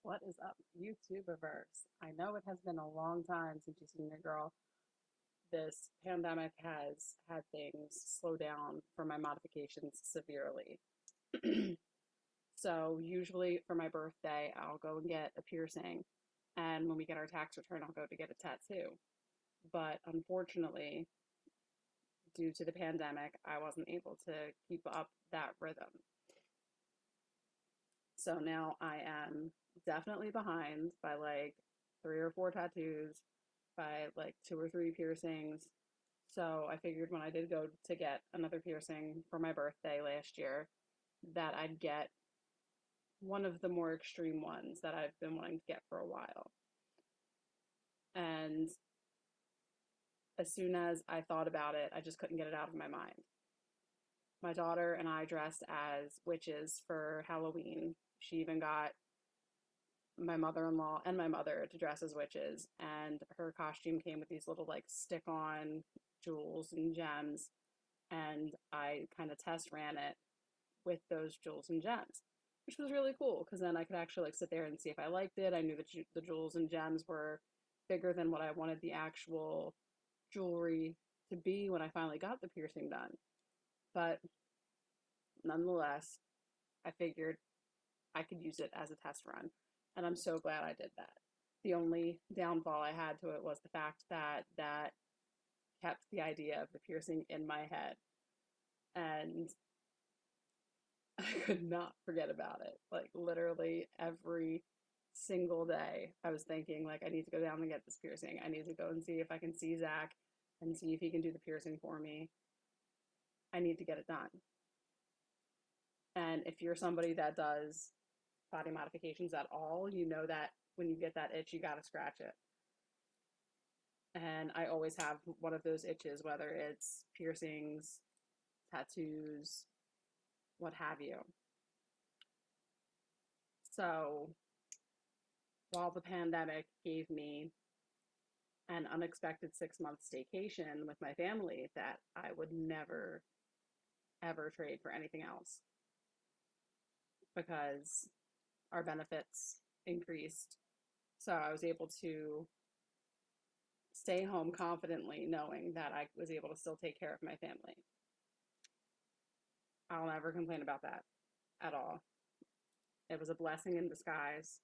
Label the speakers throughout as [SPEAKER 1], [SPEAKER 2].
[SPEAKER 1] What is up, YouTuberverse? I know it has been a long time since you've seen your girl. This pandemic has had things slow down for my modifications severely. So, usually for my birthday, I'll go and get a piercing. And when we get our tax return, I'll go to get a tattoo. But unfortunately, due to the pandemic, I wasn't able to keep up that rhythm. So now I am definitely behind by like 3 or 4 tattoos, by like 2 or 3 piercings. So I figured when I did go to get another piercing for my birthday last year, that I'd get one of the more extreme ones that I've been wanting to get for a while. And as soon as I thought about it, I just couldn't get it out of my mind. My daughter and I dressed as witches for Halloween. She even got my mother-in-law and my mother to dress as witches, and her costume came with these little like stick-on jewels and gems, and I kind of test ran it with those jewels and gems, which was really cool because then I could actually like sit there and see if I liked it. I knew that the jewels and gems were bigger than what I wanted the actual jewelry to be when I finally got the piercing done. But nonetheless, I figured I could use it as a test run. And I'm so glad I did that. The only downfall I had to it was the fact that that kept the idea of the piercing in my head. And I could not forget about it. Like literally every single day, I was thinking like I need to go down and get this piercing. I need to go and see if I can see Zach and see if he can do the piercing for me. I need to get it done. And if you're somebody that does body modifications at all, you know that when you get that itch, you got to scratch it. And I always have one of those itches, whether it's piercings, tattoos, what have you. So while the pandemic gave me an unexpected 6 month staycation with my family that I would never, ever trade for anything else because our benefits increased. So I was able to stay home confidently knowing that I was able to still take care of my family. I'll never complain about that at all. It was a blessing in disguise.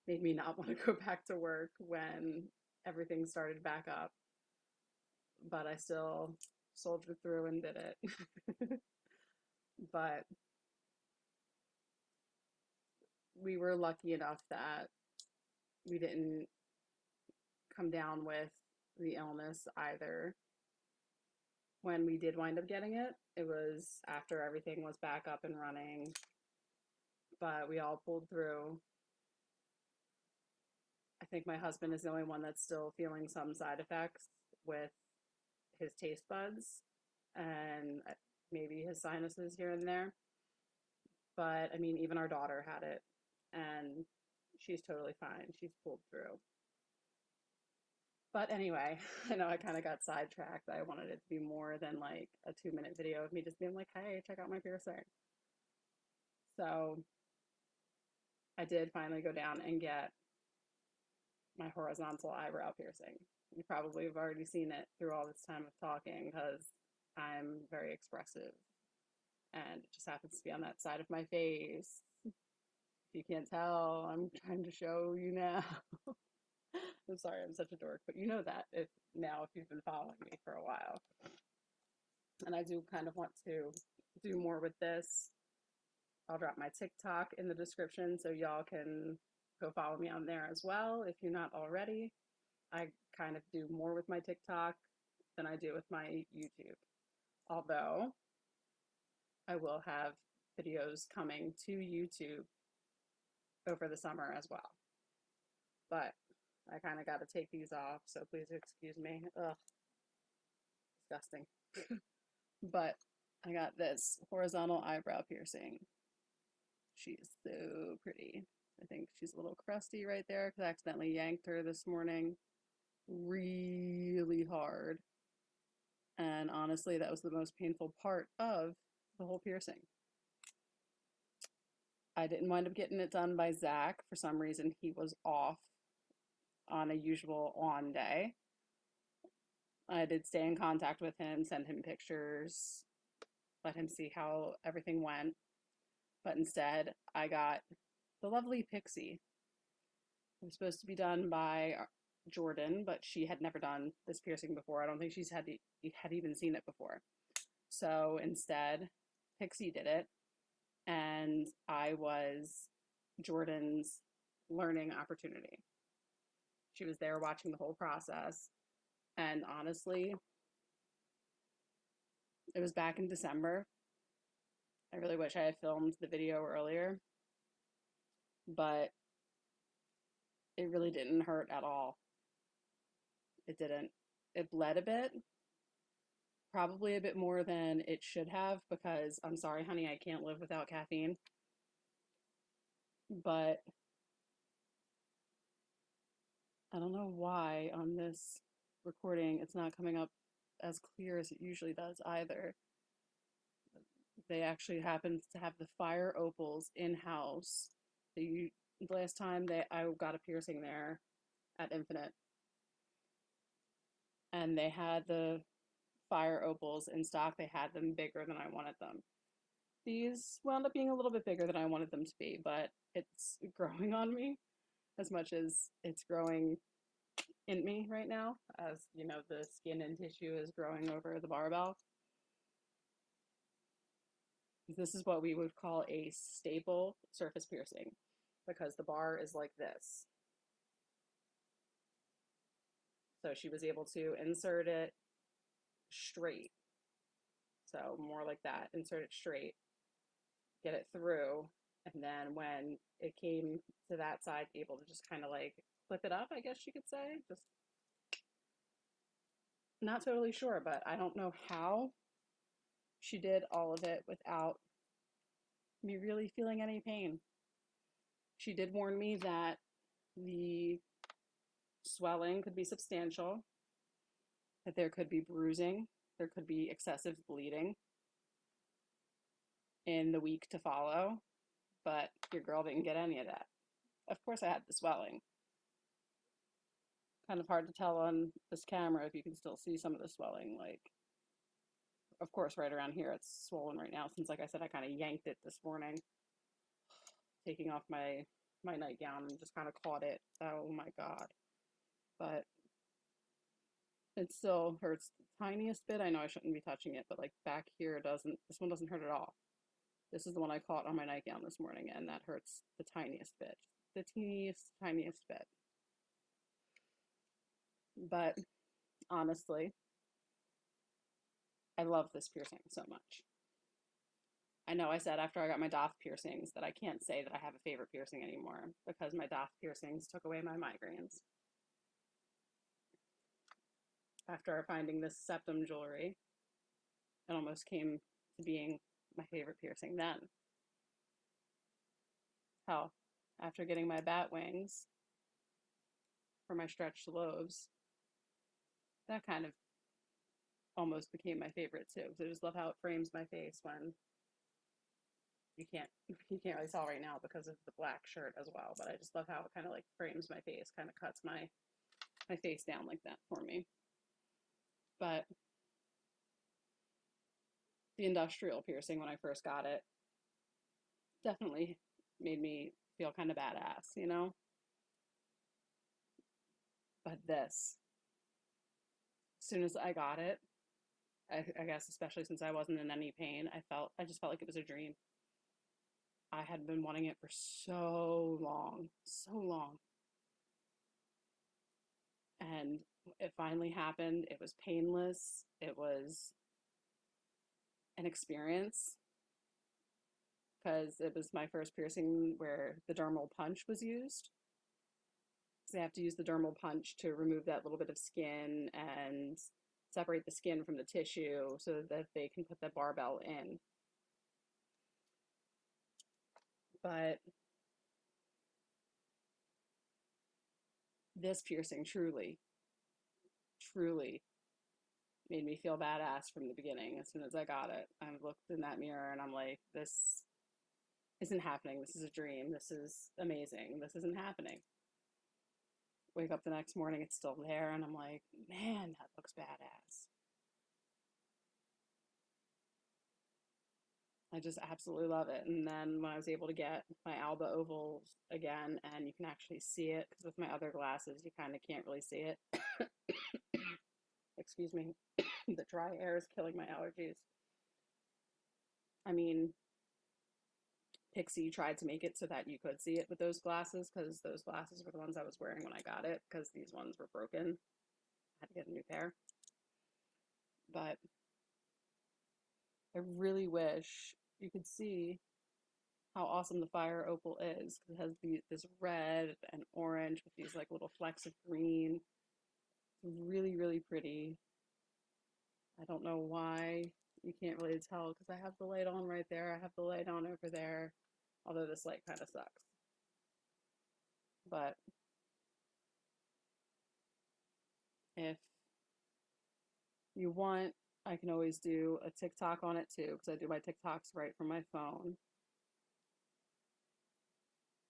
[SPEAKER 1] Made me not want to go back to work when everything started back up, but I still soldiered through and did it. But we were lucky enough that we didn't come down with the illness either. When we did wind up getting it, it was after everything was back up and running, but we all pulled through. I think my husband is the only one that's still feeling some side effects with his taste buds and maybe his sinuses here and there. But I mean, even our daughter had it and she's totally fine. She's pulled through. But anyway, I know I kind of got sidetracked. I wanted it to be more than like a 2 minute video of me just being like, hey, check out my piercing. So I did finally go down and get my horizontal eyebrow piercing. You probably have already seen it through all this time of talking because I'm very expressive and it just happens to be on that side of my face. If you can't tell, I'm trying to show you now. I'm sorry, I'm such a dork, but you know that if you've been following me for a while. And I do kind of want to do more with this. I'll drop my TikTok in the description so y'all can go follow me on there as well if you're not already. I kind of do more with my TikTok than I do with my YouTube. Although I will have videos coming to YouTube over the summer as well. But I kind of got to take these off, so please excuse me. Ugh, disgusting. But I got this horizontal eyebrow piercing. She's so pretty. I think she's a little crusty right there because I accidentally yanked her this morning really hard. And honestly, that was the most painful part of the whole piercing. I didn't wind up getting it done by Zach. For some reason, he was off on a usual on day. I did stay in contact with him, send him pictures, let him see how everything went. But instead, I got the lovely Pixie. It was supposed to be done by Jordan, but she had never done this piercing before. I don't think she's had even seen it before. So instead, Pixie did it, and I was Jordan's learning opportunity. She was there watching the whole process, and honestly, it was back in December. I really wish I had filmed the video earlier, but it really didn't hurt at all. It didn't. It bled a bit, probably a bit more than it should have, because I'm sorry, honey, I can't live without caffeine. But I don't know why on this recording it's not coming up as clear as it usually does either. They actually happened to have the fire opals in-house. The last time I got a piercing there at Infinite, and they had the fire opals in stock. They had them bigger than I wanted them. These wound up being a little bit bigger than I wanted them to be, but it's growing on me as much as it's growing in me right now, as you know, the skin and tissue is growing over the barbell. This is what we would call a staple surface piercing, because the bar is like this. So she was able to insert it straight. So more like that, insert it straight, get it through, and then when it came to that side, able to just kind of like flip it up, I guess you could say. Just not totally sure, but I don't know how she did all of it without me really feeling any pain. She did warn me that the swelling could be substantial, that there could be bruising, there could be excessive bleeding in the week to follow, but your girl didn't get any of that. Of course, I had the swelling. Kind of hard to tell on this camera if you can still see some of the swelling. Like, of course, right around here it's swollen right now, since, like I said, I kind of yanked it this morning, taking off my nightgown, and just kind of caught it. Oh my god. But it still hurts the tiniest bit. I know I shouldn't be touching it, but like back here doesn't, this one doesn't hurt at all. This is the one I caught on my nightgown this morning, and that hurts the tiniest bit. The tiniest bit. But honestly, I love this piercing so much. I know I said after I got my Doth piercings that I can't say that I have a favorite piercing anymore, because my Doth piercings took away my migraines. After finding this septum jewelry, it almost came to being my favorite piercing then. Hell, after getting my bat wings for my stretched lobes, that kind of almost became my favorite too, because I just love how it frames my face when you can't really tell right now because of the black shirt as well, but I just love how it kind of like frames my face, kind of cuts my face down like that for me. But the industrial piercing, when I first got it, definitely made me feel kind of badass, you know? But this, as soon as I got it, I guess especially since I wasn't in any pain, I just felt like it was a dream. I had been wanting it for so long, so long. And it finally happened. It was painless. It was an experience, because it was my first piercing where the dermal punch was used. So they have to use the dermal punch to remove that little bit of skin and separate the skin from the tissue so that they can put the barbell in. But this piercing truly made me feel badass from the beginning. As soon as I got it, I looked in that mirror and I'm like, this isn't happening. This is a dream. This is amazing. This isn't happening. Wake up the next morning, it's still there, and I'm like, man, that looks badass. I just absolutely love it. And then when I was able to get my Alba ovals again, and you can actually see it, because with my other glasses, you kind of can't really see it. Excuse me. The dry air is killing my allergies. I mean, Pixie tried to make it so that you could see it with those glasses, because those glasses were the ones I was wearing when I got it, because these ones were broken. I had to get a new pair. But I really wish you could see how awesome the Fire Opal is, because it has this red and orange with these like little flecks of green. It's really, really pretty. I don't know why you can't really tell, because I have the light on right there. I have the light on over there, although this light kind of sucks. But if you want, I can always do a TikTok on it too, because I do my TikToks right from my phone.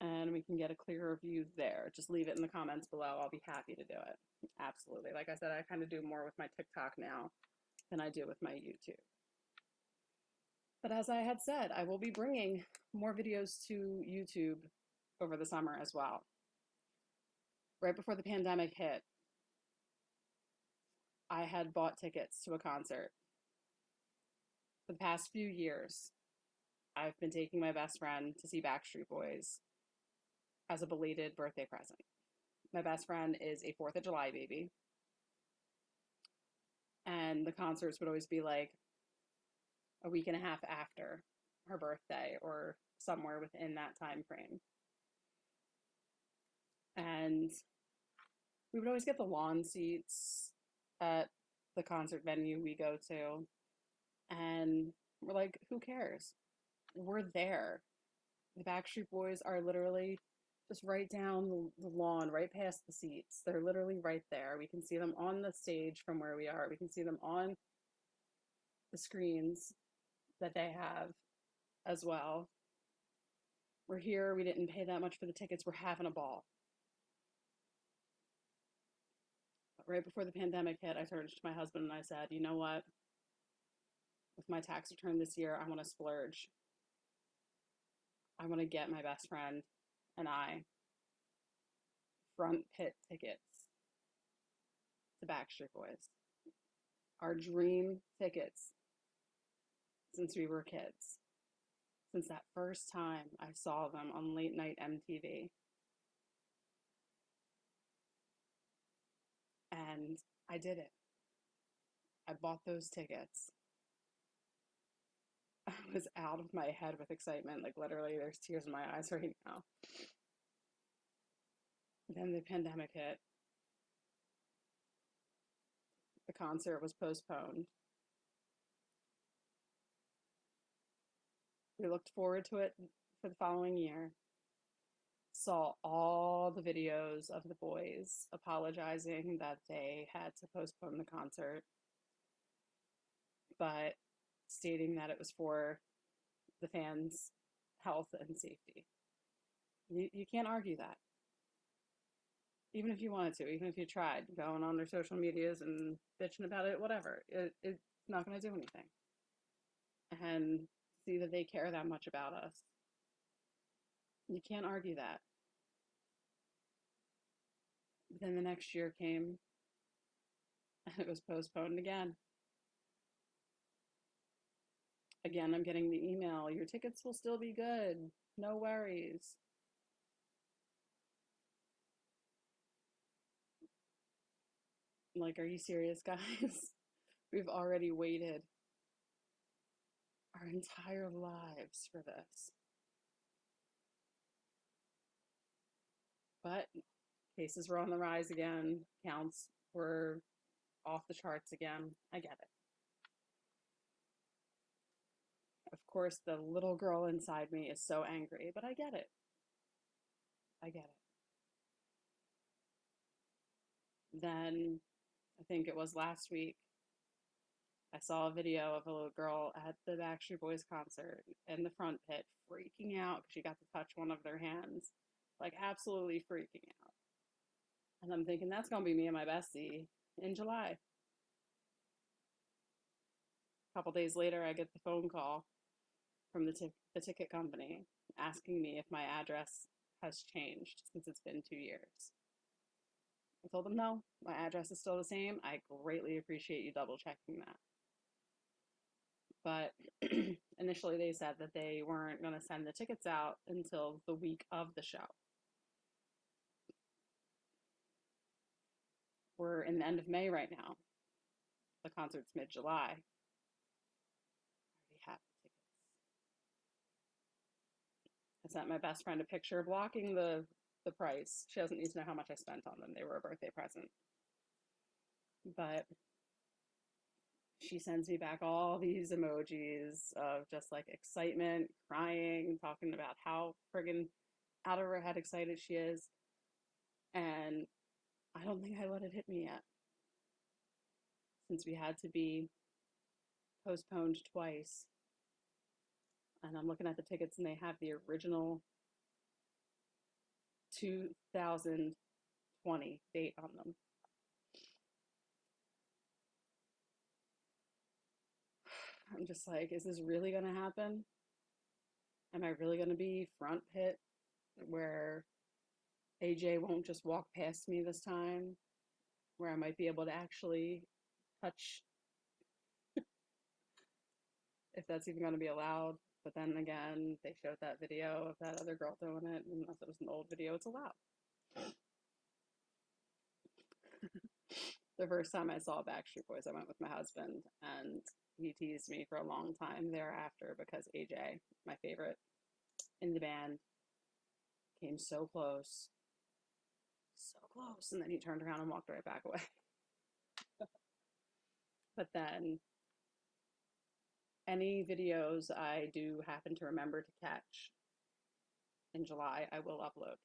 [SPEAKER 1] And we can get a clearer view there. Just leave it in the comments below. I'll be happy to do it. Absolutely. Like I said, I kind of do more with my TikTok now than I do with my YouTube. But as I had said, I will be bringing more videos to YouTube over the summer as well. Right before the pandemic hit, I had bought tickets to a concert. For the past few years, I've been taking my best friend to see Backstreet Boys as a belated birthday present. My best friend is a 4th of July baby, and the concerts would always be like a week and a half after her birthday or somewhere within that time frame. And we would always get the lawn seats at the concert venue we go to, and we're like, who cares? We're there. The Backstreet Boys are literally just right down the lawn, right past the seats. They're literally right there. We can see them on the stage from where we are. We can see them on the screens that they have as well. We're here. We didn't pay that much for the tickets. We're having a ball. But right before the pandemic hit, I turned to my husband and I said, you know what? With my tax return this year, I want to splurge. I want to get my best friend and I front pit tickets to Backstreet Boys. Our dream tickets since we were kids. Since that first time I saw them on late night MTV. And I did it. I bought those tickets. I was out of my head with excitement. Like literally, there's tears in my eyes right now. Then the pandemic hit. The concert was postponed. We looked forward to it for the following year. Saw all the videos of the boys apologizing that they had to postpone the concert, but stating that it was for the fans' health and safety. You can't argue that. Even if you wanted to, even if you tried going on their social medias and bitching about it, whatever, it's not going to do anything. And see that they care that much about us. You can't argue that. But then the next year came and it was postponed again. Again, I'm getting the email, your tickets will still be good. No worries. Like, are you serious, guys? We've already waited our entire lives for this. But cases were on the rise again. Counts were off the charts again. I get it. Of course, the little girl inside me is so angry, but I get it. I get it. Then, I think it was last week, I saw a video of a little girl at the Backstreet Boys concert in the front pit freaking out because she got to touch one of their hands. Like, absolutely freaking out. And I'm thinking, that's going to be me and my bestie in July. A couple days later, I get the phone call from the ticket company asking me if my address has changed since it's been 2 years. I told them no, my address is still the same. I greatly appreciate you double checking that. But initially they said that they weren't going to send the tickets out until the week of the show. We're in the end of May right now. The concert's mid-July. I already have the tickets. I sent my best friend a picture blocking the price. She doesn't need to know how much I spent on them. They were a birthday present. But she sends me back all these emojis of just like excitement, crying, talking about how friggin' out of her head excited she is. And I don't think I let it hit me yet. Since we had to be postponed twice. And I'm looking at the tickets and they have the original 2020 date on them. I'm just like, is this really going to happen? Am I really going to be front pit where AJ won't just walk past me this time? Where I might be able to actually touch, if that's even going to be allowed. But then again, they showed that video of that other girl doing it, and unless it was an old video, it's allowed. The first time I saw Backstreet Boys, I went with my husband, and he teased me for a long time thereafter because AJ, my favorite in the band, came so close, and then he turned around and walked right back away. But then any videos I do happen to remember to catch in July, I will upload.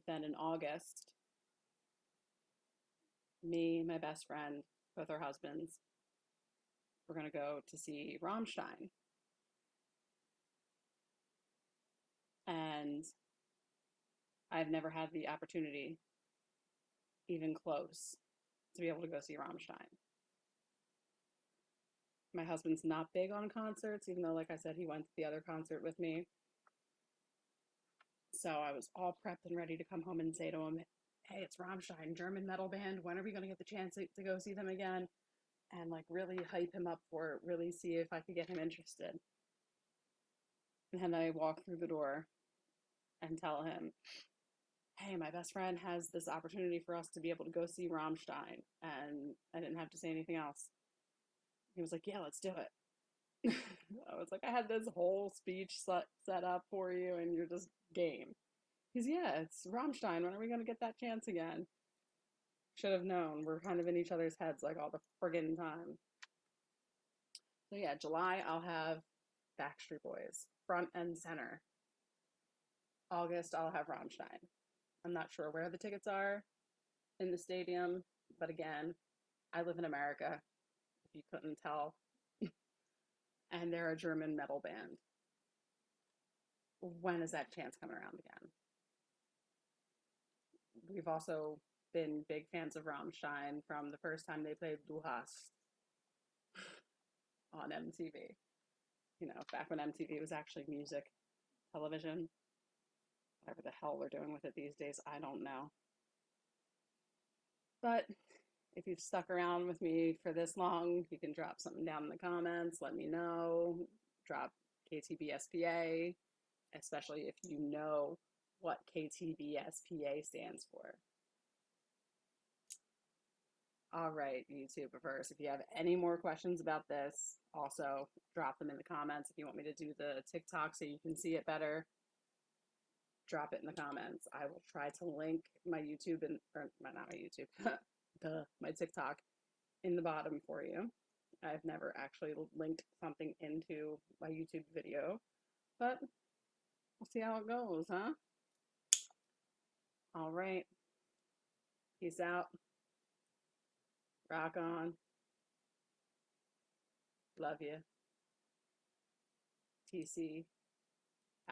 [SPEAKER 1] Then in August, me, my best friend, both our husbands, we're going to go to see Rammstein. And I've never had the opportunity, even close, to be able to go see Rammstein. My husband's not big on concerts, even though, like I said, he went to the other concert with me. So I was all prepped and ready to come home and say to him, hey, it's Rammstein, German metal band. When are we going to get the chance to go see them again? And like really hype him up for it, really see if I could get him interested. And then I walk through the door and tell him, hey, my best friend has this opportunity for us to be able to go see Rammstein. And I didn't have to say anything else. He was like, yeah, let's do it. I was like, I had this whole speech set up for you and you're just game. He's, yeah, it's Rammstein. When are we going to get that chance again? Should have known. We're kind of in each other's heads like all the friggin' time. So yeah, July I'll have Backstreet Boys, front and center. August I'll have Rammstein. I'm not sure where the tickets are in the stadium, but again, I live in America, if you couldn't tell. And they're a German metal band. When is that chance coming around again? We've also been big fans of Rammstein from the first time they played Du Hast on MTV. You know, back when MTV was actually music television. Whatever the hell they're doing with it these days, I don't know. But if you've stuck around with me for this long, you can drop something down in the comments. Let me know. Drop KTBSPA, especially if you know what KTBSPA stands for. All right, YouTubeverse, if you have any more questions about this, also drop them in the comments. If you want me to do the TikTok so you can see it better, drop it in the comments. I will try to link my YouTube or not my YouTube, my TikTok in the bottom for you. I've never actually linked something into my YouTube video, but we'll see how it goes, huh? All right. Peace out. Rock on. Love you. TC.